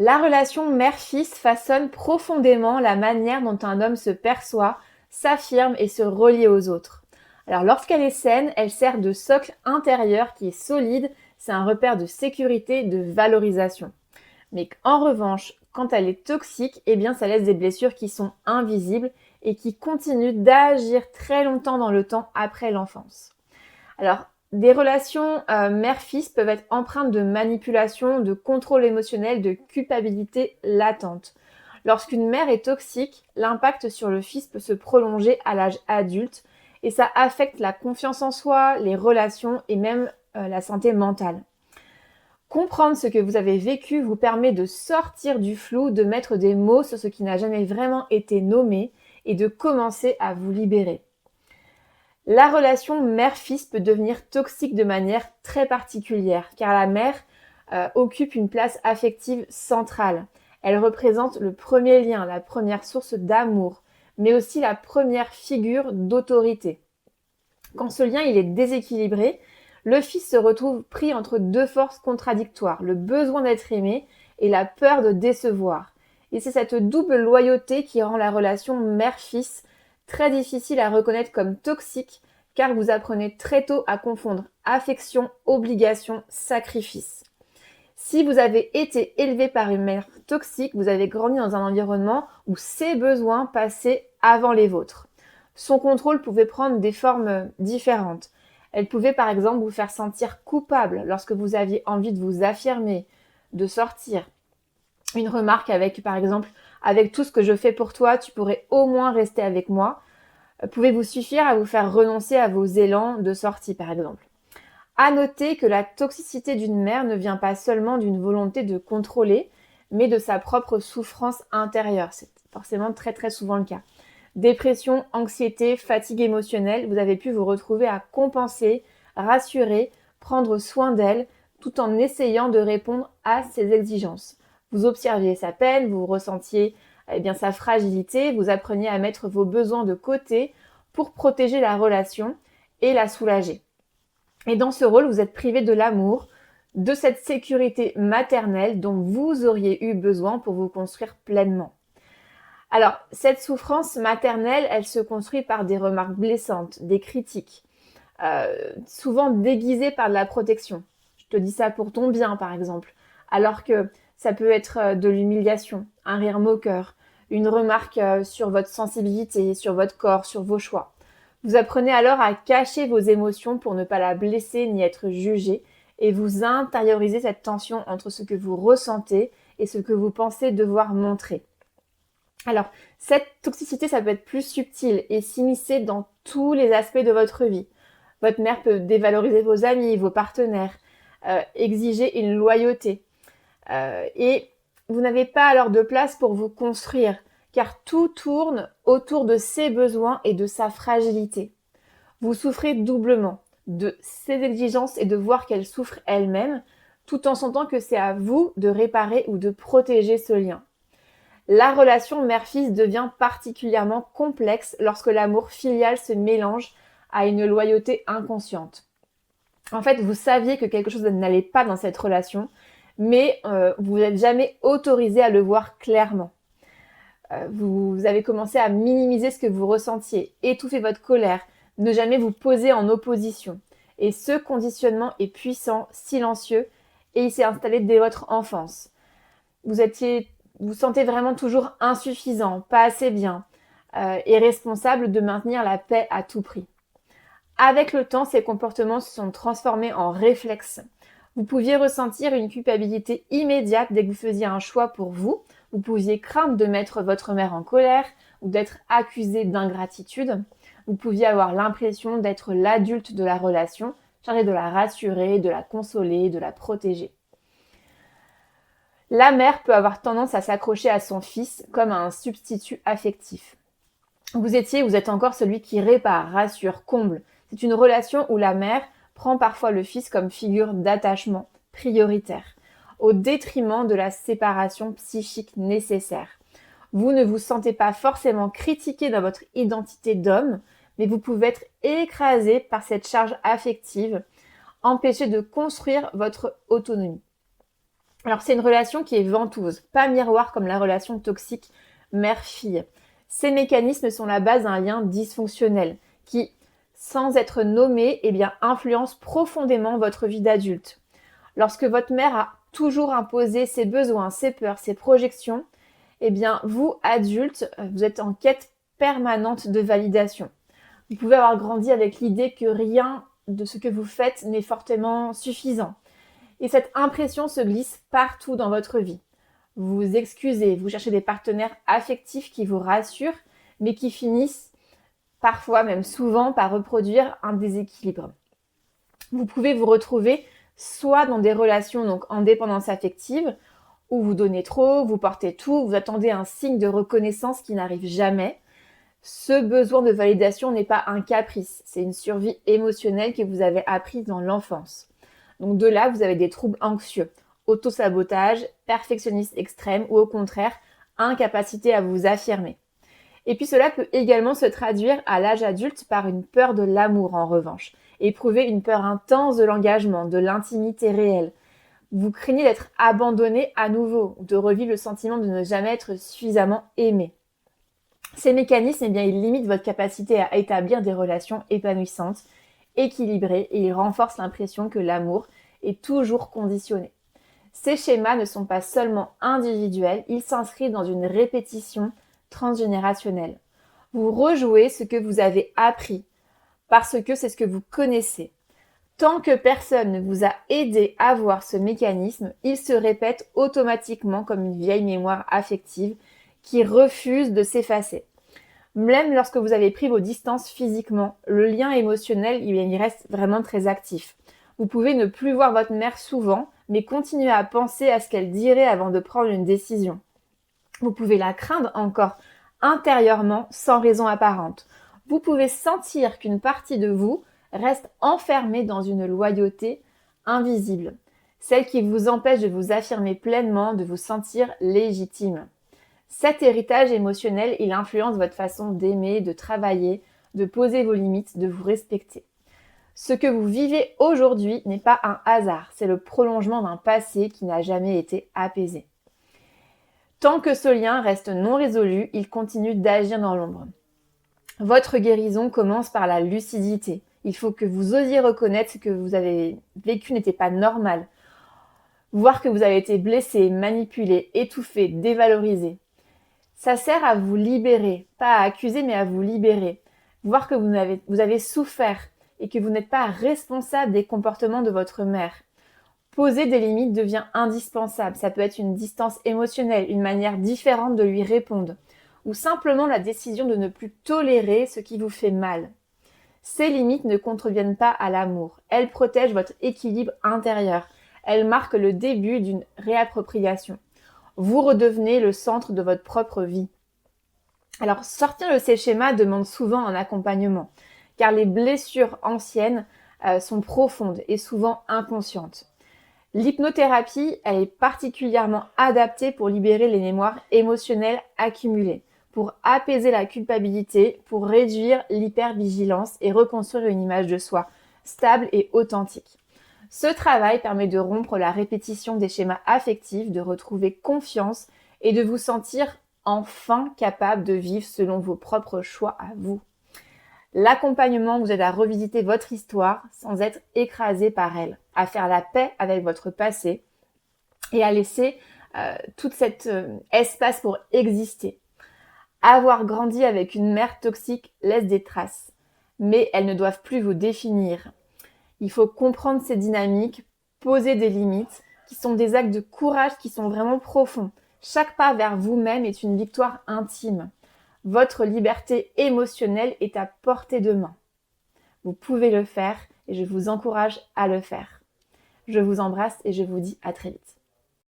La relation mère-fils façonne profondément la manière dont un homme se perçoit, s'affirme et se relie aux autres. Alors lorsqu'elle est saine, elle sert de socle intérieur qui est solide, c'est un repère de sécurité, de valorisation. Mais en revanche, quand elle est toxique, eh bien ça laisse des blessures qui sont invisibles et qui continuent d'agir très longtemps dans le temps après l'enfance. Alors, des relations mère-fils peuvent être empreintes de manipulation, de contrôle émotionnel, de culpabilité latente. Lorsqu'une mère est toxique, l'impact sur le fils peut se prolonger à l'âge adulte et ça affecte la confiance en soi, les relations et même la santé mentale. Comprendre ce que vous avez vécu vous permet de sortir du flou, de mettre des mots sur ce qui n'a jamais vraiment été nommé et de commencer à vous libérer. La relation mère-fils peut devenir toxique de manière très particulière, car la mère occupe une place affective centrale. Elle représente le premier lien, la première source d'amour, mais aussi la première figure d'autorité. Quand ce lien il est déséquilibré, le fils se retrouve pris entre deux forces contradictoires, le besoin d'être aimé et la peur de décevoir. Et c'est cette double loyauté qui rend la relation mère-fils très difficile à reconnaître comme toxique, car vous apprenez très tôt à confondre affection, obligation, sacrifice. Si vous avez été élevé par une mère toxique, vous avez grandi dans un environnement où ses besoins passaient avant les vôtres. Son contrôle pouvait prendre des formes différentes. Elle pouvait par exemple vous faire sentir coupable lorsque vous aviez envie de vous affirmer, de sortir. Une remarque avec par exemple avec tout ce que je fais pour toi, tu pourrais au moins rester avec moi, pouvait vous suffire à vous faire renoncer à vos élans de sortie par exemple. À noter que la toxicité d'une mère ne vient pas seulement d'une volonté de contrôler, mais de sa propre souffrance intérieure. C'est forcément très très souvent le cas. Dépression, anxiété, fatigue émotionnelle, vous avez pu vous retrouver à compenser, rassurer, prendre soin d'elle, tout en essayant de répondre à ses exigences. Vous observiez sa peine, vous ressentiez sa fragilité, vous appreniez à mettre vos besoins de côté pour protéger la relation et la soulager. Et dans ce rôle, vous êtes privé de l'amour, de cette sécurité maternelle dont vous auriez eu besoin pour vous construire pleinement. Alors, cette souffrance maternelle, elle se construit par des remarques blessantes, des critiques, souvent déguisées par de la protection. Je te dis ça pour ton bien, par exemple. Alors que ça peut être de l'humiliation, un rire moqueur, une remarque sur votre sensibilité, sur votre corps, sur vos choix. Vous apprenez alors à cacher vos émotions pour ne pas la blesser ni être jugé et vous intériorisez cette tension entre ce que vous ressentez et ce que vous pensez devoir montrer. Alors, cette toxicité, ça peut être plus subtil et s'immiscer dans tous les aspects de votre vie. Votre mère peut dévaloriser vos amis, vos partenaires, exiger une loyauté. Et vous n'avez pas alors de place pour vous construire, car tout tourne autour de ses besoins et de sa fragilité. Vous souffrez doublement de ses exigences et de voir qu'elle souffre elle-même, tout en sentant que c'est à vous de réparer ou de protéger ce lien. La relation mère-fils devient particulièrement complexe lorsque l'amour filial se mélange à une loyauté inconsciente. En fait, vous saviez que quelque chose n'allait pas dans cette relation, mais vous n'êtes jamais autorisé à le voir clairement. Vous avez commencé à minimiser ce que vous ressentiez, étouffer votre colère, ne jamais vous poser en opposition. Et ce conditionnement est puissant, silencieux, et il s'est installé dès votre enfance. Vous sentez vraiment toujours insuffisant, pas assez bien, et responsable de maintenir la paix à tout prix. Avec le temps, ces comportements se sont transformés en réflexes. Vous pouviez ressentir une culpabilité immédiate dès que vous faisiez un choix pour vous. Vous pouviez craindre de mettre votre mère en colère ou d'être accusé d'ingratitude. Vous pouviez avoir l'impression d'être l'adulte de la relation, chargé de la rassurer, de la consoler, de la protéger. La mère peut avoir tendance à s'accrocher à son fils comme à un substitut affectif. Vous êtes encore celui qui répare, rassure, comble. C'est une relation où la mère prend parfois le fils comme figure d'attachement prioritaire, au détriment de la séparation psychique nécessaire. Vous ne vous sentez pas forcément critiqué dans votre identité d'homme, mais vous pouvez être écrasé par cette charge affective, empêché de construire votre autonomie. Alors c'est une relation qui est ventouse, pas miroir comme la relation toxique mère-fille. Ces mécanismes sont la base d'un lien dysfonctionnel qui, sans être nommé, influence profondément votre vie d'adulte. Lorsque votre mère a toujours imposé ses besoins, ses peurs, ses projections, vous, adultes, vous êtes en quête permanente de validation. Vous pouvez avoir grandi avec l'idée que rien de ce que vous faites n'est fortement suffisant. Et cette impression se glisse partout dans votre vie. Vous vous excusez, vous cherchez des partenaires affectifs qui vous rassurent, mais qui finissent parfois, même souvent, par reproduire un déséquilibre. Vous pouvez vous retrouver soit dans des relations donc en dépendance affective, où vous donnez trop, vous portez tout, vous attendez un signe de reconnaissance qui n'arrive jamais. Ce besoin de validation n'est pas un caprice, c'est une survie émotionnelle que vous avez apprise dans l'enfance. Donc de là, vous avez des troubles anxieux, autosabotage, perfectionniste extrême ou au contraire, incapacité à vous affirmer. Et puis cela peut également se traduire à l'âge adulte par une peur de l'amour en revanche. Éprouver une peur intense de l'engagement, de l'intimité réelle. Vous craignez d'être abandonné à nouveau, de revivre le sentiment de ne jamais être suffisamment aimé. Ces mécanismes, ils limitent votre capacité à établir des relations épanouissantes, équilibrées, et ils renforcent l'impression que l'amour est toujours conditionné. Ces schémas ne sont pas seulement individuels, ils s'inscrivent dans une répétition transgénérationnelle. Vous rejouez ce que vous avez appris, parce que c'est ce que vous connaissez. Tant que personne ne vous a aidé à voir ce mécanisme, il se répète automatiquement comme une vieille mémoire affective qui refuse de s'effacer. Même lorsque vous avez pris vos distances physiquement, le lien émotionnel, il reste vraiment très actif. Vous pouvez ne plus voir votre mère souvent, mais continuer à penser à ce qu'elle dirait avant de prendre une décision. Vous pouvez la craindre encore intérieurement sans raison apparente. Vous pouvez sentir qu'une partie de vous reste enfermée dans une loyauté invisible, celle qui vous empêche de vous affirmer pleinement, de vous sentir légitime. Cet héritage émotionnel, il influence votre façon d'aimer, de travailler, de poser vos limites, de vous respecter. Ce que vous vivez aujourd'hui n'est pas un hasard, c'est le prolongement d'un passé qui n'a jamais été apaisé. Tant que ce lien reste non résolu, il continue d'agir dans l'ombre. Votre guérison commence par la lucidité. Il faut que vous osiez reconnaître ce que vous avez vécu n'était pas normal. Voir que vous avez été blessé, manipulé, étouffé, dévalorisé. Ça sert à vous libérer, pas à accuser, mais à vous libérer. Voir que vous avez souffert et que vous n'êtes pas responsable des comportements de votre mère. Poser des limites devient indispensable. Ça peut être une distance émotionnelle, une manière différente de lui répondre, ou simplement la décision de ne plus tolérer ce qui vous fait mal. Ces limites ne contreviennent pas à l'amour. Elles protègent votre équilibre intérieur. Elles marquent le début d'une réappropriation. Vous redevenez le centre de votre propre vie. Alors, sortir de ces schémas demande souvent un accompagnement, car les blessures anciennes sont profondes et souvent inconscientes. L'hypnothérapie, elle est particulièrement adaptée pour libérer les mémoires émotionnelles accumulées, pour apaiser la culpabilité, pour réduire l'hypervigilance et reconstruire une image de soi stable et authentique. Ce travail permet de rompre la répétition des schémas affectifs, de retrouver confiance et de vous sentir enfin capable de vivre selon vos propres choix à vous. L'accompagnement vous aide à revisiter votre histoire sans être écrasé par elle, à faire la paix avec votre passé et à laisser tout cet espace pour exister. Avoir grandi avec une mère toxique laisse des traces, mais elles ne doivent plus vous définir. Il faut comprendre ces dynamiques, poser des limites, qui sont des actes de courage qui sont vraiment profonds. Chaque pas vers vous-même est une victoire intime. Votre liberté émotionnelle est à portée de main. Vous pouvez le faire et je vous encourage à le faire. Je vous embrasse et je vous dis à très vite.